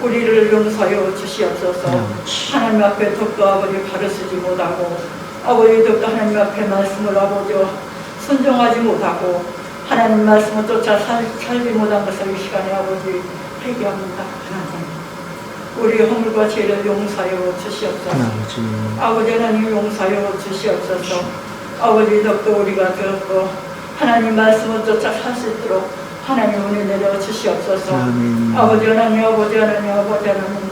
우리를 용서하여 주시옵소서. 하나님 앞에 더욱더 아버지 가르치지 못하고 아버지 더욱더 하나님 앞에 말씀을 아버지 순종하지 못하고 하나님 말씀을 쫓아 살지 못한 것을 이 시간에 아버지 회개합니다. 하나님 우리 허물과 죄를 용서하여 주시옵소서. 아버지 하나님 용서하여 주시옵소서. 아버지 더욱더 우리가 더욱더 하나님 말씀을 쫓아 살 수 있도록 하나님 은혜 내려 주시옵소서. 아버지 하나님 아버지 하나님 아버지 하나님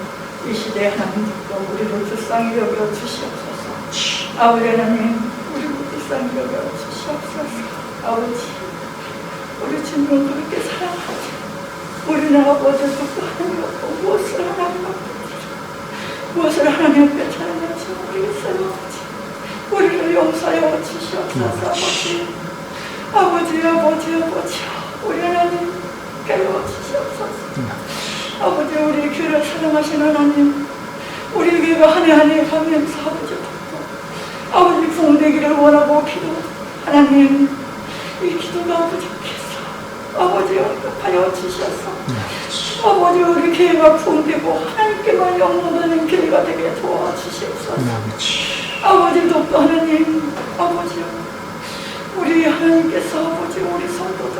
이 시대에 하나님 더욱더 우리를 불쌍히 여겨 주시옵소서. 아버지 하나님 우리를 불쌍히 여겨 주시옵소서. 아버지 우리 주님을 그렇게 사랑하지 우리는 아버지 더욱더 하나님 앞에 무엇을 하나님 앞에 무엇을 하나님 앞에 찬양할지 모르겠어요. 아버지 우리를 용서하여 주시옵소서. 아버지 아버지 우리 하나님 깨워 주시옵소서. 아버지 우리 교회를 사랑하신 하나님 우리 교회가 한 해 한 해 가면서 아버지 부흥되기를 원하고 기도 하나님 이 기도가 부족해서 아버지 응답하여 주셔서 아버지 우리 교회가 부흥되고 하나님께만 영광되는 교회가 되게 도와주시옵소서. 아버지 또 하나님 아버지 우리 하나님께서 아버지 우리 성도들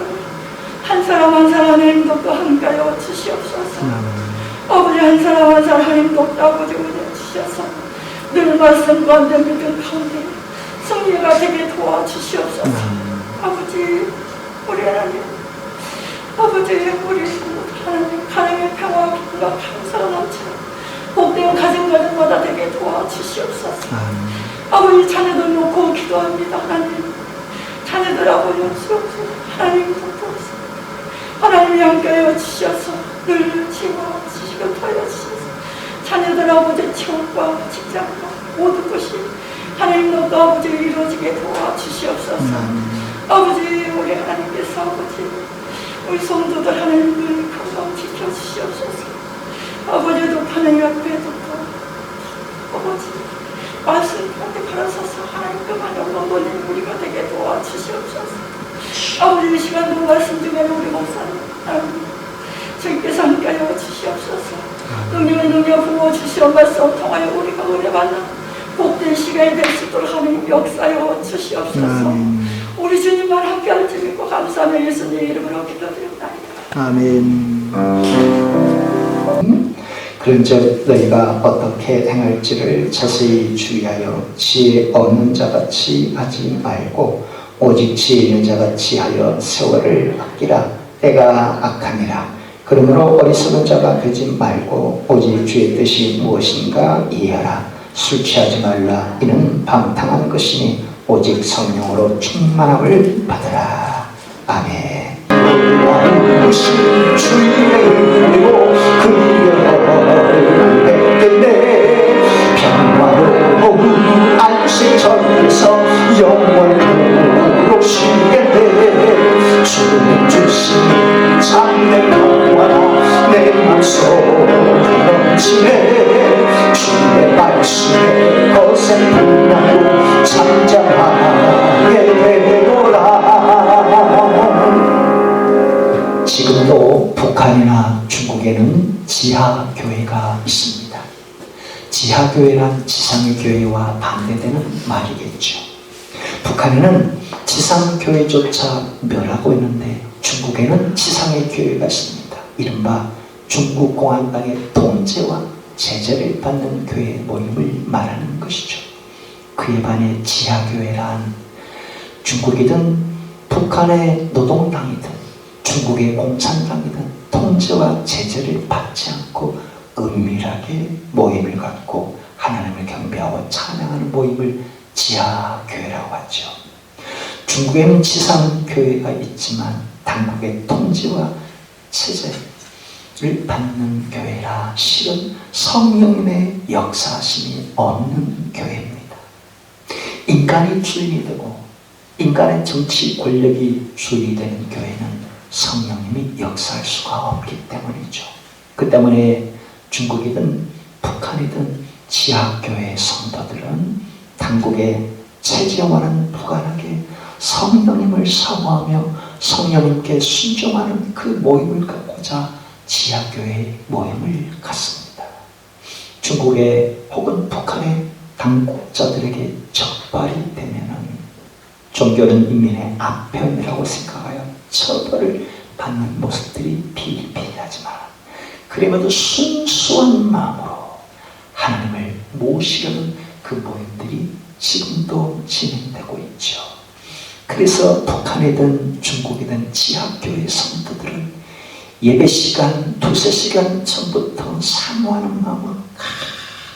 한 사람 한 사람 하나님도 또 함께하여 주시옵소서. 아버지 한 사람 한 사람 하나님도 또 아버지 은혜 주셔서 늘 말씀 가운데 믿음 가운데 승리가 되게 도와주시옵소서. 아버지 우리 하나님 아버지 우리 하나님 가정의 평화 기쁨과 감사가 넘치는 복된 가정마다 되게 도와주시옵소서. 아버지 자녀들 놓고 기도합니다. 하나님 자녀들 아버지 없으옵소서. 하나님 돕소서. 하나님이 함께하여 주셔서 늘 지시고 도와여 주셔서 자녀들 아버지 취업과 직장과 모든 것이 하나님도 아버지 이루어지게 도와주시옵소서. 아버지 우리 하나님께서 아버지 우리 성도들 하나님 늘 건강 지켜주시옵소서. 아버지도 하나님 앞에도 아버지 말씀 가운데 걸어서서 하나님께만 영광 돌리는 우리가 되게 도와주시옵소서. 아버지 이 시간도 말씀 중에 우리 목사님 하나님 주님께서 함께하여 주시옵소서. 능력 부어주시오 말씀 통하여 우리가 은혜 받는 복된 시간이 될 수 있도록 하나님 역사여 주시옵소서. 우리 주님만 함께할 줄 믿고 감사하며 예수님 이름으로 기도드립니다. 아멘. 그런즉 너희가 어떻게 행할지를 자세히 주의하여 지혜 얻는 자같이 하지 말고 오직 지혜 있는 자같이 하여 세월을 아끼라. 때가 악하니라. 그러므로 어리석은 자가 되지 말고 오직 주의 뜻이 무엇인가 이해하라. 술 취하지 말라. 이는 방탕한 것이니 오직 성령으로 충만함을 받으라. 아멘. 주의를 그리고 그녀를 뵙겠네. 평화로운 안식처에서 영원으로 쉬겠네. 주님 주신 참된 평화라 내 맘속에 넘치네. 주의 말씀에 거센 분량으로 잠잠하게 되노라. 지금도 북한이나 중국에는 지하교회가 있습니다. 지하교회란 지상의 교회와 반대되는 말이겠죠. 북한에는 지상교회조차 멸하고 있는데 중국에는 지상의 교회가 있습니다. 이른바 중국공산당의 통제와 제재를 받는 교회 모임을 말하는 것이죠. 그에 반해 지하교회란 중국이든 북한의 노동당이든 중국의 공산당이든 통제와 제재를 받지 않고 은밀하게 모임을 갖고 하나님을 경배하고 찬양하는 모임을 지하교회라고 하죠. 중국에는 지상교회가 있지만 당국의 통제와 체제를 받는 교회라 실은 성령님의 역사심이 없는 교회입니다. 인간이 주인이 되고 인간의 정치 권력이 주인이 되는 교회는 성령님이 역사할 수가 없기 때문이죠. 그 때문에 중국이든 북한이든 지하교회 성도들은 당국의 체제와는 무관하게 성령님을 사모하며 성령님께 순종하는 그 모임을 갖고자 지하교회 모임을 갖습니다. 중국에 혹은 북한의 당국자들에게 적발이 되면은 종교는 인민의 아편이라고 생각하여 처벌을 받는 모습들이 비일비재하지만 그래도 순수한 마음으로 하나님을 모시려는 그 모임들이 지금도 진행되고 있죠. 그래서 북한이든 중국이든 지하교회 성도들은 예배 시간 2~3시간 전부터 사모하는 마음으로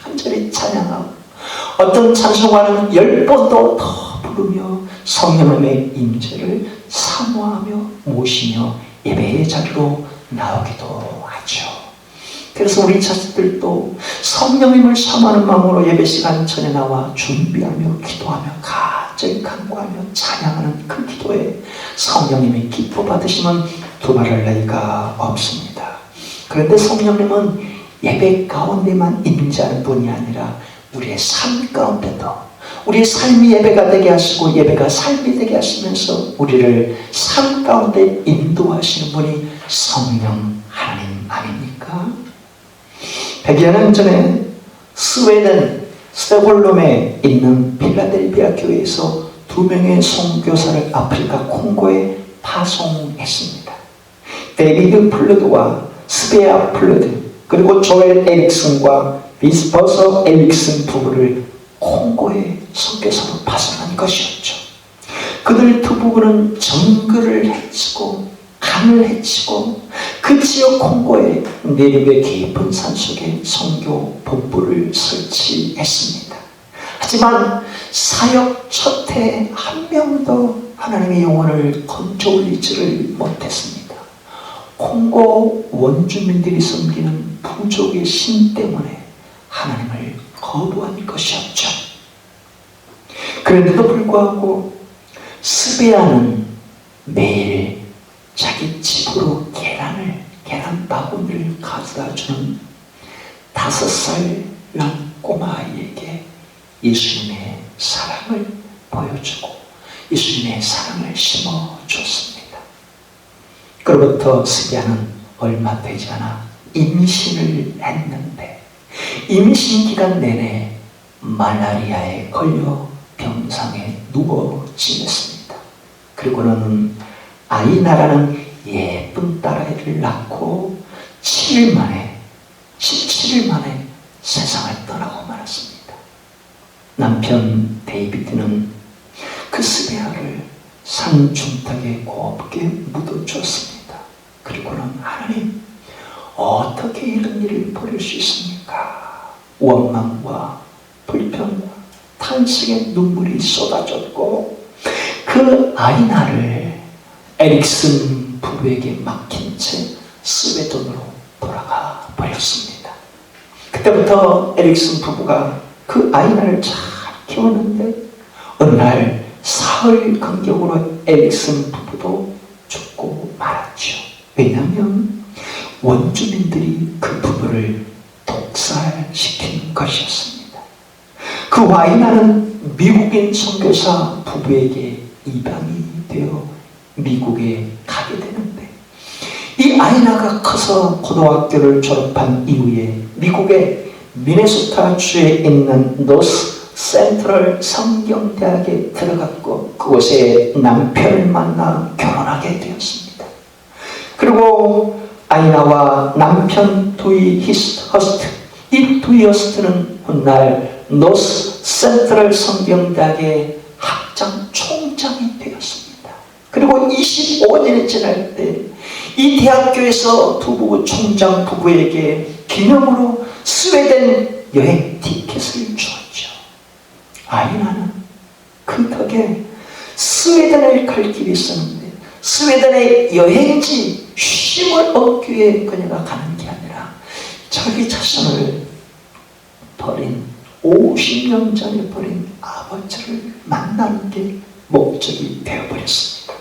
간절히 찬양하고 어떤 찬송가는 10번도 더 부르며 성령님의 임재를 사모하며 모시며 예배의 자리로 나오기도 하죠. 그래서 우리 자식들도 성령님을 사모하는 마음으로 예배 시간 전에 나와 준비하며 기도하며 간절히 간구하며 찬양하는 그 기도에 성령님이 기뻐 받으시면 두말할 나위가 없습니다. 그런데 성령님은 예배 가운데만 임재하는 분이 아니라 우리의 삶 가운데도 우리의 삶이 예배가 되게 하시고 예배가 삶이 되게 하시면서 우리를 삶 가운데 인도하시는 분이 성령 하나님 아닙니까? 100여 년 전에 스웨덴 스톡홀름에 있는 필라델피아 교회에서 2명의 선교사를 아프리카 콩고에 파송했습니다. 데이비드 플루드와 스베아 플루드 그리고 조엘 에릭슨과 비스퍼서 에릭슨 부부를 콩고에 선교사로 파송한 것이었죠. 그들 두 부부는 정글을 헤치고 강을 헤치고 그 지역 콩고에 내륙의 깊은 산속에 선교 본부를 설치했습니다. 하지만 사역 첫 해 한 명도 하나님의 영혼을 건져 올리지를 못했습니다. 콩고 원주민들이 섬기는 부족의 신 때문에 하나님을 거부한 것이었죠. 그런데도 불구하고 스베아는 매일 자기 집으로 계란 바구니를 가져다 주는 5살 난 꼬마아이에게 예수님의 사랑을 보여주고 예수님의 사랑을 심어줬습니다. 그로부터 스베아는 얼마 되지 않아 임신을 했는데 임신 기간 내내 말라리아에 걸려 병상에 누워 지냈습니다. 그리고는 아이나라는 예쁜 딸아이를 낳고 17일 만에 세상을 떠나고 말았습니다. 남편 데이비드는 그 스베아를 산 중탁에 곱게 묻어주었습니다. 그리고는 하나님 어떻게 이런 일을 벌일 수 있습니까? 원망과 불평과 탄식의 눈물이 쏟아졌고 그 아이나를 에릭슨 부부에게 맡긴 채 스웨덴으로 돌아가 버렸습니다. 그때부터 에릭슨 부부가 그 아이나를 잘 키웠는데 어느 날 사흘 간격으로 에릭슨 부부도 죽고 말았죠. 왜냐하면 원주민들이 그 부부를 독살시킨 것이었습니다. 그 아이나는 미국인 선교사 부부에게 입양이 되어 미국에 가게 되는데 이 아이나가 커서 고등학교를 졸업한 이후에 미국의 미네소타 주에 있는 노스 센트럴 성경대학에 들어갔고 그곳에 남편을 만나 결혼하게 되었습니다. 그리고 아이나와 남편 두이 허스트, 이 두이 허스트는 훗날 노스 센트럴 성경대학의 학장 총장이 되었습니다. 그리고 25년이 지날 때 이 대학교에서 두 부부 총장 부부에게 기념으로 스웨덴 여행 티켓을 주었죠. 아이나는 그 덕에 스웨덴을 갈 길이 있었는데 스웨덴의 여행지 쉼을 얻기 위해 그녀가 가는 게 아니라 자기 자신을 버린 50년 전에 버린 아버지를 만나는 게 목적이 되어버렸습니다.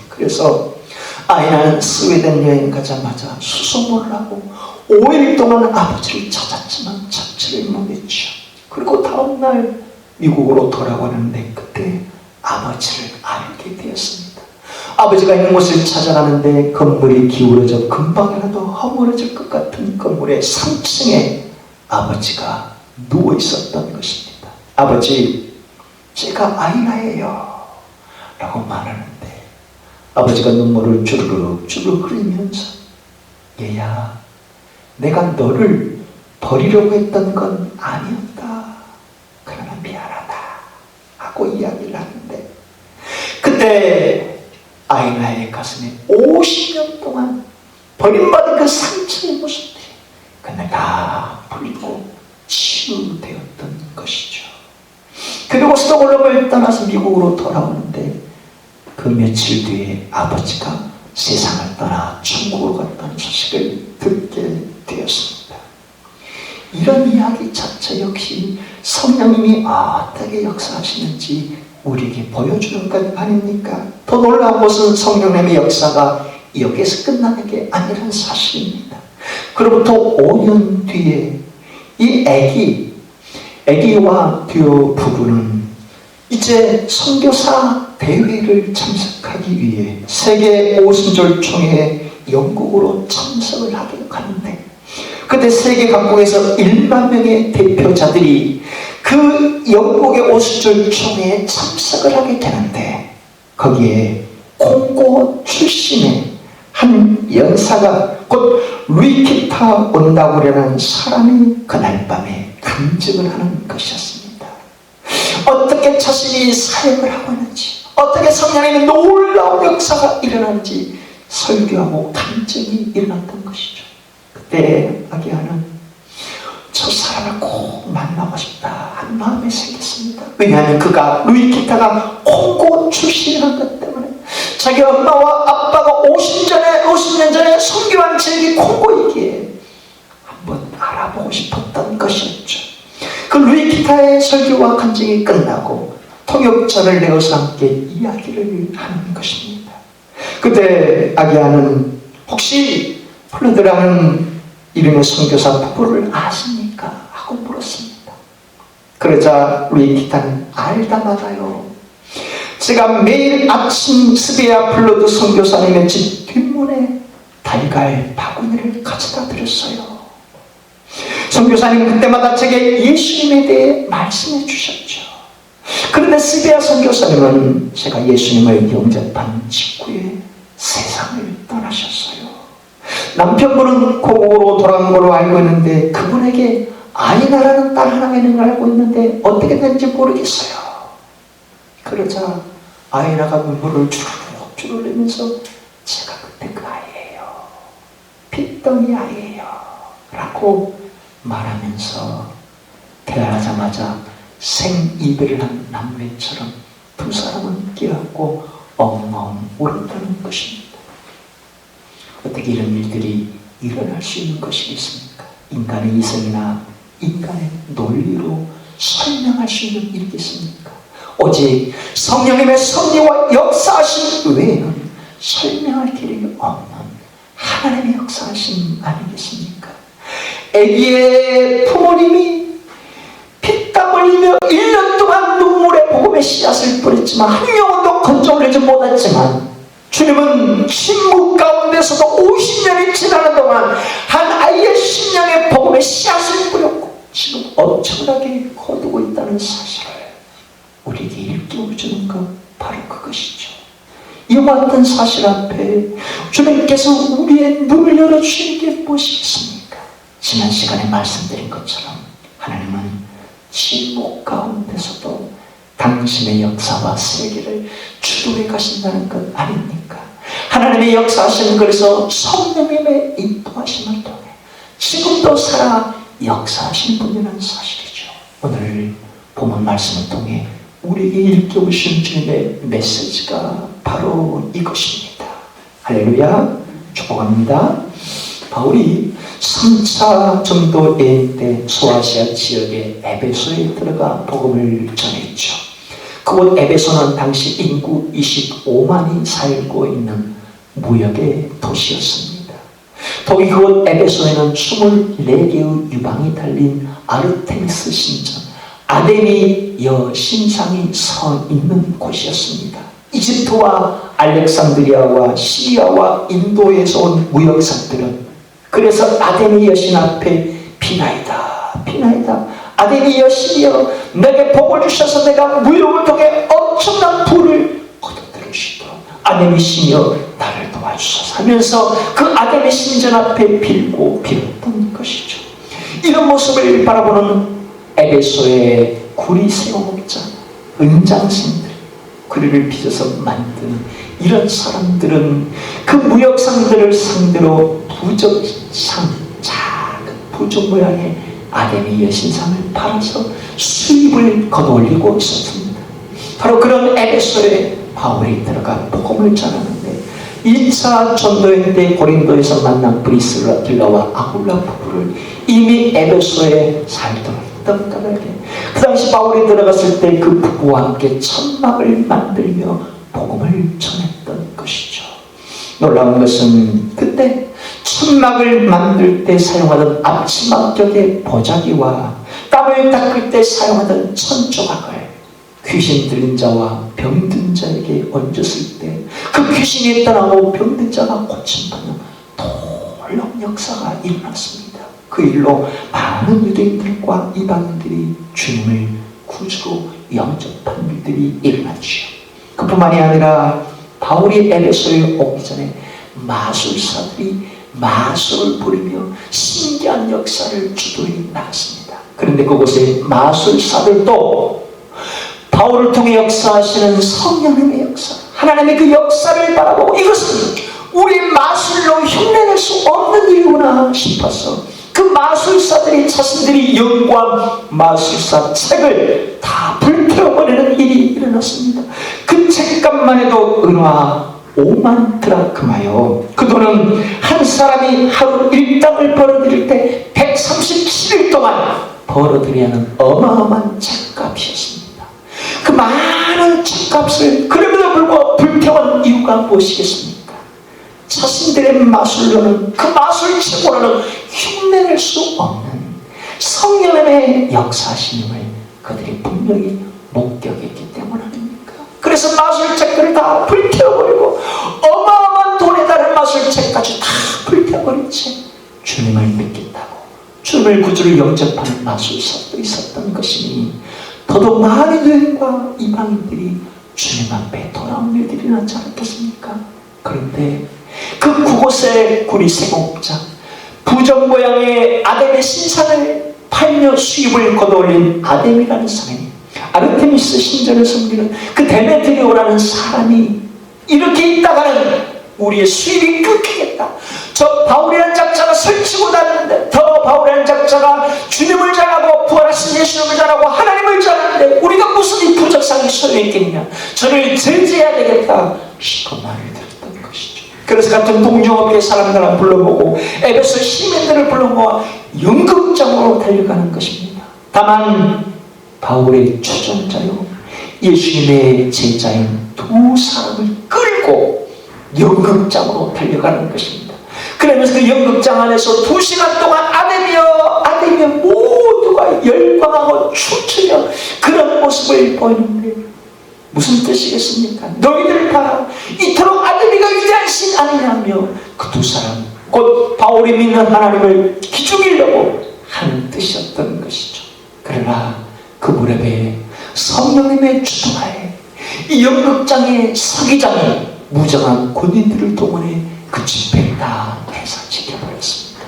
그래서 아이나는 스웨덴 여행 가자마자 수소문을 하고 5일 동안 아버지를 찾았지만 찾지를 못했죠. 그리고 다음날 미국으로 돌아가는데 그때 아버지를 알게 되었습니다. 아버지가 있는 곳을 찾아가는데 건물이 기울어져 금방이라도 허물어질 것 같은 건물의 3층에 아버지가 누워 있었던 것입니다. 아버지, 제가 아이나예요 라고 말하는데 아버지가 눈물을 주르륵 흘리면서 얘야, 내가 너를 버리려고 했던 건 아니었다. 그러나 미안하다 하고 이야기를 하는데 그때 아이나의 가슴에 50년 동안 버림받은 그 상처의 모습들이 그날 다 풀리고 치유되었던 것이죠. 그리고 스톡홀름을 떠나서 미국으로 돌아오는데 그 며칠 뒤에 아버지가 세상을 떠나 천국으로 갔다는 소식을 듣게 되었습니다. 이런 이야기 자체 역시 성령님이 어떻게 역사하시는지 우리에게 보여주는 것 아닙니까? 더 놀라운 것은 성령님의 역사가 여기에서 끝나는 게 아니라는 사실입니다. 그로부터 5년 뒤에 이 아기와 듀오 부부는 이제 선교사 대회를 참석하기 위해 세계 오순절총회 영국으로 참석을 하게 가는데 그때 세계 각국에서 1만 명의 대표자들이 그 영국의 오순절총회에 참석을 하게 되는데 거기에 콩고 출신의 한 연사가 곧 루이키타 온다고라는 사람이 그날 밤에 간증을 하는 것이었습니다. 어떻게 자신이 사역을 하고 있는지, 어떻게 성령님의 놀라운 역사가 일어나는지 설교하고 간증이 일어났던 것이죠. 그때 아기야는 저 사람을 꼭 만나고 싶다 한 마음이 생겼습니다. 왜냐하면 그가 루이키타가 콩고 출신이라는 것 때문에 자기 엄마와 아빠가 50년 전에 선교한 지역이 콩고이기에 한번 알아보고 싶었던 것이었죠. 그 루이키타의 설교와 간증이 끝나고 통역자를 내어서 함께 이야기를 하는 것입니다. 그때 아기야는 혹시 플러드라는 이름의 선교사 부부를 아십니까? 하고 물었습니다. 그러자 루이키타는 알다 말아요. 제가 매일 아침 스베야 플러드 선교사님의 집 뒷문에 달걀 바구니를 가져다 드렸어요. 선교사님 그때마다 제게 예수님에 대해 말씀해 주셨죠. 그런데 스베야 선교사님은 제가 예수님을 영접한 직후에 세상을 떠나셨어요. 남편분은 고국으로 돌아간 걸로 알고 있는데 그분에게 아이나라는 딸 하나가 있는 걸 알고 있는데 어떻게 된지 모르겠어요. 그러자 아이나가 눈물을 주르륵 흘리면서 제가 그때 그 아이예요. 핏덩이 아이예요. 라고 말하면서 태어나자마자 생이별을 한 남매처럼 두 사람은 끼어안고 엉엉 울었다는 것입니다. 어떻게 이런 일들이 일어날 수 있는 것이겠습니까? 인간의 이성이나 인간의 논리로 설명할 수 있는 일이겠습니까? 오직 성령님의 섭리와 역사하심 외에는 설명할 길이 없는 하나님의 역사하심 아니겠습니까? 아기의 부모님이 피땀 흘리며 1년 동안 눈물의 복음의 씨앗을 뿌렸지만 한 영혼도 건져올리지 못했지만 주님은 침묵 가운데서도 50년이 지나는 동안 한 아이의 심령의 복음의 씨앗을 뿌렸고 지금 엄청나게 거두고 있다는 사실을 우리에게 일깨워주는 것 바로 그것이죠. 이와 같은 사실 앞에 주님께서 우리의 눈을 열어주시는 게 무엇이겠습니까? 지난 시간에 말씀드린 것처럼 하나님은 침묵 가운데서도 당신의 역사와 세계를 주도해 가신다는 것 아닙니까? 하나님의 역사하시는 것에서 성령님의 인도하심을 통해 지금도 살아 역사하신 분이라는 사실이죠. 오늘 본문 말씀을 통해 우리에게 일깨우신 주님의 메시지가 바로 이것입니다. 할렐루야, 축복합니다. 바울이 3차 전도 여행 때 소아시아 지역의 에베소에 들어가 복음을 전했죠. 그곳 에베소는 당시 인구 25만이 살고 있는 무역의 도시였습니다. 더욱이 그곳 에베소에는 24개의 유방이 달린 아르테미스 신전, 아데미 여신상이 서 있는 곳이었습니다. 이집트와 알렉산드리아와 시리아와 인도에서 온 무역상들은 그래서 아데미 여신 앞에 비나이다 비나이다. 아델이 여신이여, 내게 복을 주셔서 내가 무역을 통해 엄청난 부를 거둬들일 수 있도록 아델의 신이여 나를 도와주소서 하면서 그 아델의 신전 앞에 빌고 빌었던 것이죠. 이런 모습을 바라보는 에베소의 구리 세공업자, 은장신들, 구리를 빚어서 만든 이런 사람들은 그 무역상들을 상대로 부적상, 작은 부적 모양의 아데미 여신상을 팔아서 수입을 거둬올리고 있었습니다. 바로 그런 에베소에 바울이 들어가 복음을 전하는데 2차 전도행 때 고린도에서 만난 브리스길라와 아굴라 부부를 이미 에베소에 살도록 했던 까닭에 그 당시 바울이 들어갔을 때 그 부부와 함께 천막을 만들며 복음을 전했던 것이죠. 놀라운 것은 그때 천막을 만들 때 사용하던 앞치막격의 보자기와 땀을 닦을 때 사용하던 천조각을 귀신 들린 자와 병든 자에게 얹었을 때 그 귀신이 떠나고 병든 자가 고침받는 놀라운 역사가 일어났습니다. 그 일로 많은 유대인들과 이방인들이 주님을 구주로 영접한 일들이 일어났죠. 그뿐만이 아니라 바울이 에베소에 오기 전에 마술사들이 마술을 부리며 신기한 역사를 주도해 나갔습니다. 그런데 그곳에 마술사들도 바울을 통해 역사하시는 성령님의 역사, 하나님의 그 역사를 바라보고 이것은 우리 마술로 흉내낼 수 없는 일이구나 싶어서 그 마술사들이 자신들이 연구한 마술사 책을 다 불태워버리는 일이 일어났습니다. 그 책값만 해도 은화 5만 드라크마요. 그 돈은 한 사람이 하루 일당을 벌어들일 때 137일 동안 벌어들여야 하는 어마어마한 책값이었습니다. 그 많은 책값을 그럼에도 불구하고 불태운 이유가 무엇이겠습니까? 자신들의 마술로는 그 마술책으로는 흉내낼 수 없는 성령의 역사심을 그들이 분명히 목격했기 때문 아닙니까? 그래서 마술책들을 다 불태워버리고 어마어마한 돈에 달한 마술책까지 다 불태워버린 채 주님을 믿겠다고 주님을 구주로 영접하는 마술사도 있었던 것이니 더더욱 많은 유대인과 이방인들이 주님 앞에 돌아온 일들이 나지 않았겠습니까? 그런데 그 그곳의 구리 세공업자 부적 모양의 아데미 신상을 팔며 수입을 거둬올린 아데미라는 사람이 아르테미스 신전을 섬기는 그 데메트리오라는 사람이 이렇게 있다가는 우리의 수입이 끊기겠다. 저 바울이라는 작자가 설치고 다니는데 더 바울이라는 작자가 주님을 전하고 부활하신 예수님을 전하고 하나님을 전하는데 우리가 무슨 이 부적상이 소유했겠냐. 저를 제재해야 되겠다 싶은 말을 들었던 것이죠. 그래서 같은 동종업계 사람들을 불러보고 에베소 시민들을 불러모아 연극장으로 달려가는 것입니다. 다만 바울의 추종자요 예수님의 제자인 두 사람을 끌고 연극장으로 달려가는 것입니다. 그러면서 그 연극장 안에서 2시간 동안 아데미여 모두가 열광하고 춤추며 그런 모습을 보이는데 무슨 뜻이겠습니까? 너희들 봐라, 이토록 아데미가 위대한 신 아니냐며 그 두 사람 곧 바울이 믿는 하나님을 기죽이려고 하는 뜻이었던 것이죠. 그러나 그 무렵에 성령님의 주도하에 이 연극장의 서기장이 무장한 군인들을 동원해 그 집회를 다 해서 지켜버렸습니다.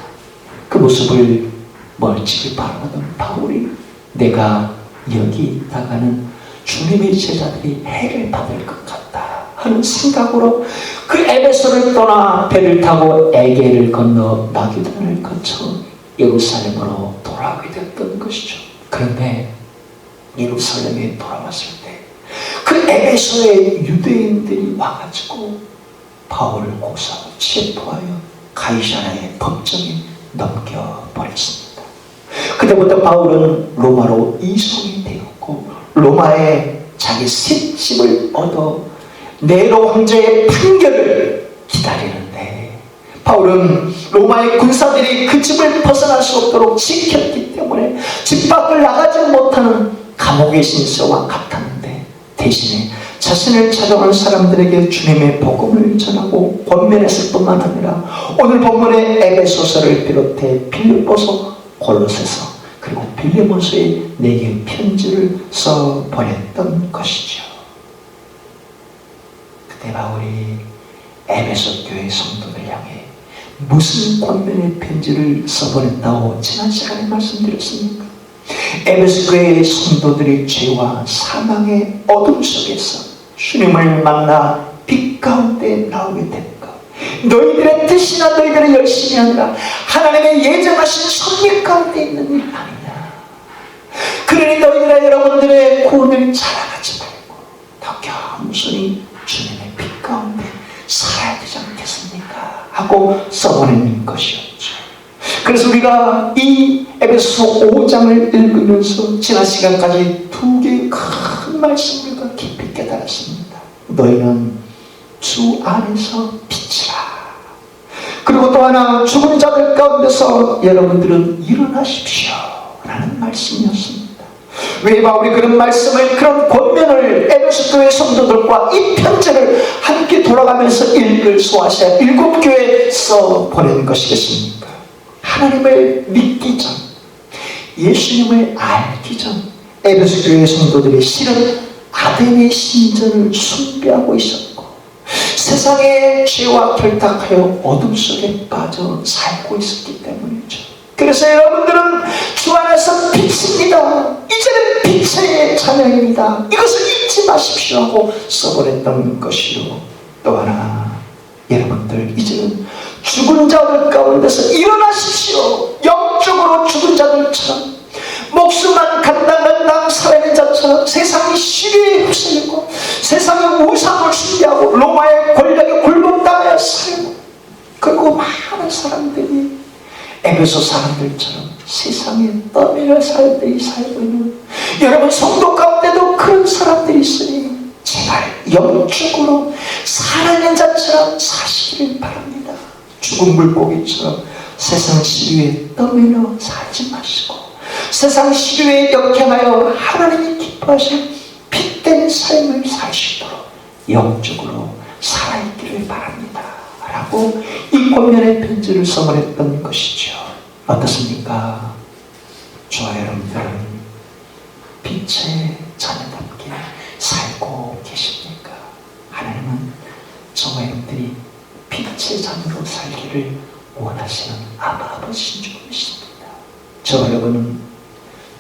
그 모습을 멀찍이 바라보던 바울이 내가 여기 있다가는 주님의 제자들이 해를 받을 것 같다 하는 생각으로 그 에베소를 떠나 배를 타고 에게를 건너 마게도냐를 거쳐 예루살렘으로 돌아오게 됐던 것이죠. 그런데 예루살렘에 돌아왔을 때 그 에베소의 유대인들이 와가지고 바울을 고소하고 체포하여 가이사랴의 법정에 넘겨버렸습니다. 그때부터 바울은 로마로 이송이 되었고 로마에 자기 새 집을 얻어 네로 황제의 판결을 기다리는데 바울은 로마의 군사들이 그 집을 벗어날 수 없도록 지켰기 때문에 집 밖을 나가지 못하는 감옥의 신세와 같았는데 대신에 자신을 찾아오는 사람들에게 주님의 복음을 전하고 권면했을 뿐만 아니라 오늘 본문의 에베소서를 비롯해 빌립보서, 골로새서, 그 그리고 빌레몬서에 4개의 편지를 써 보냈던 것이죠. 그때 바울이 에베소 교회 성도들 향해 무슨 권면의 편지를 써보냈다고 지난 시간에 말씀드렸습니까? 에베소 교회의 성도들이 죄와 사망의 어둠 속에서 주님을 만나 빛 가운데 나오게 된 것, 너희들의 뜻이나 너희들의 열심이 아니라 하나님의 예정하신 섭리 가운데 있는 일 아니냐. 그러니 너희들의 여러분들의 구원을 자랑하지 말고 더 겸손히 주님의 빛 가운데 살아야 되지 않겠습니까? 하고 써보낸 것이었죠. 그래서 우리가 이 에베소 5장을 읽으면서 지난 시간까지 2개의 큰 말씀을 깊이 깨달았습니다. 너희는 주 안에서 빛이라. 그리고 또 하나, 죽은 자들 가운데서 여러분들은 일어나십시오 라는 말씀이었습니다. 왜 바울이 그런 말씀을, 그런 권면을 에베소 교회 성도들과 이 편지를 함께 돌아가면서 읽을 소아시아 7교회에 써 보낸 것이겠습니까? 하나님을 믿기 전, 예수님을 알기 전 에베소 교회 성도들이 실은 아담의 신전을 숭배하고 있었고 세상의 죄와 결탁하여 어둠 속에 빠져 살고 있었기 때문이죠. 그래서 여러분들은 주 안에서 빛입니다. 이제는 빛의 자녀입니다. 이것을 잊지 마십시오 하고 써보냈던 것이요. 또 하나, 여러분들 이제는 죽은 자들 가운데서 일어나십시오. 영적으로 죽은 자들처럼 목숨만 간당간당 살아있는 자처럼 세상의 시류에 휩쓸리고 세상의 우상을 숭배하고 로마의 권력에 굴복당하여 살고, 그리고 많은 사람들이 에베소 사람들처럼 세상에 떠밀려 살고 있는 여러분 성도 가운데도 그런 사람들이 있으니 제발 영적으로 살아있는 자처럼 사시기를 바랍니다. 죽은 물고기처럼 세상 시류에 떠밀려 살지 마시고 세상 시류에 역행하여 하나님이 기뻐하신 빛된 삶을 사시도록 영적으로 살아있기를 바랍니다 라고 이 권면의 편지를 써보냈던 것이죠. 어떻습니까? 저와 여러분들은 빛의 자녀답게 살고 계십니까? 하나님은 저와 여러분들이 빛의 자녀로 살기를 원하시는 아버지신 줄 믿습니다. 저와 여러분은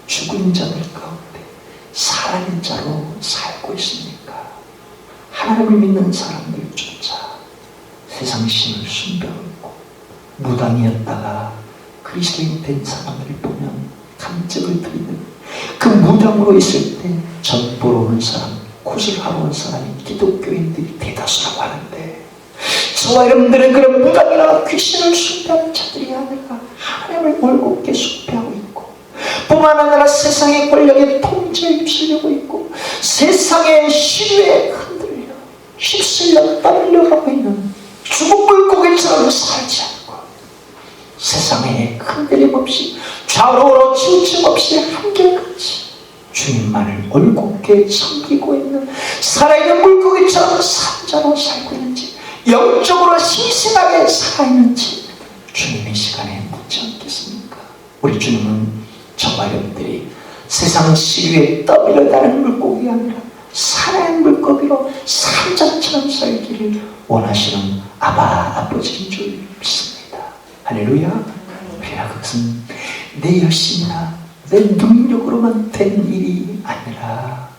죽은 자들 가운데 살아있는 자로 살고 있습니까? 하나님을 믿는 사람들조차 세상 신을 숭배하고 있고 무당이었다가 그리스도인 된 사람들을 보면 간증을 드리는 그 무당으로 있을 때 전 보러 오는 사람, 구슬하러 온 사람이 기독교인들이 대다수라고 하는데 저와 여러분들은 그런 무당이나 귀신을 숭배하는 자들이 아니라 하나님을 올곧게 숭배하고 있고 뿐만 아니라 세상의 권력에 통제에 휩쓸리고 있고 세상의 시류에 흔들려 휩쓸려 떠밀려가고 있는 죽은 물고기처럼 살지 않고 세상에 흔들림 없이 좌우로 치우침 없이 한결같이 주님만을 올곧게 섬기고 있는 살아있는 물고기처럼 산자로 살고 있는지 영적으로 신실하게 살아있는지 주님의 시간에 묻지 않겠습니까? 우리 주님은 저와 여러분들이 세상 시류에 떠밀려다니는 물고기가 아니라 살아있는 물고기로 산자처럼 살기를 원하시는 아버지인 줄 믿습니다. 할렐루야. 그래야 그것은 내 열심이나 내 능력으로만 된 일이 아니라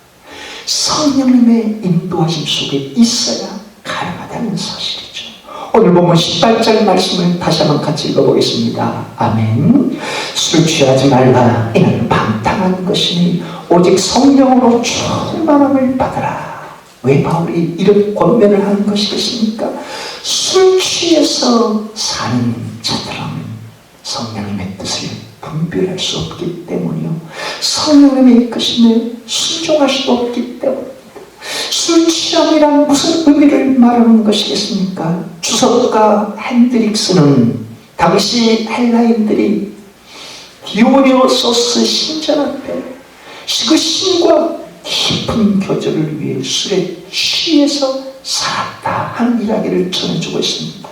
성령님의 인도하심 속에 있어야 가능하다는 사실이죠. 오늘 보면 18절 말씀을 다시 한번 같이 읽어보겠습니다. 아멘. 술 취하지 말라. 이는 방탕한 것이니 오직 성령으로 충만함을 받아라. 왜 바울이 이런 권면을 하는 것이겠습니까? 술 취해서 사는 자들은 성령님의 뜻을 분별할 수 없기 때문이요, 성령님의 이끄심에 순종할 수 없기 때문입니다. 술 취함이란 무슨 의미를 말하는 것이겠습니까? 주석가 핸드릭스는 당시 헬라인들이 디오니오소스 신전 앞에 그 신과 깊은 교제를 위해 술에 취해서 살았다 하는 이야기를 전해주고 있습니다.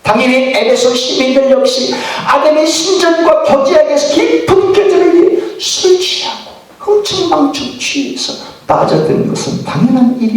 당연히 에베소 시민들 역시 아담의 신전과 교제하기 위해서 깊은 교제를 위해 왕천방천 취해서 빠져드는 것은 당연한 일이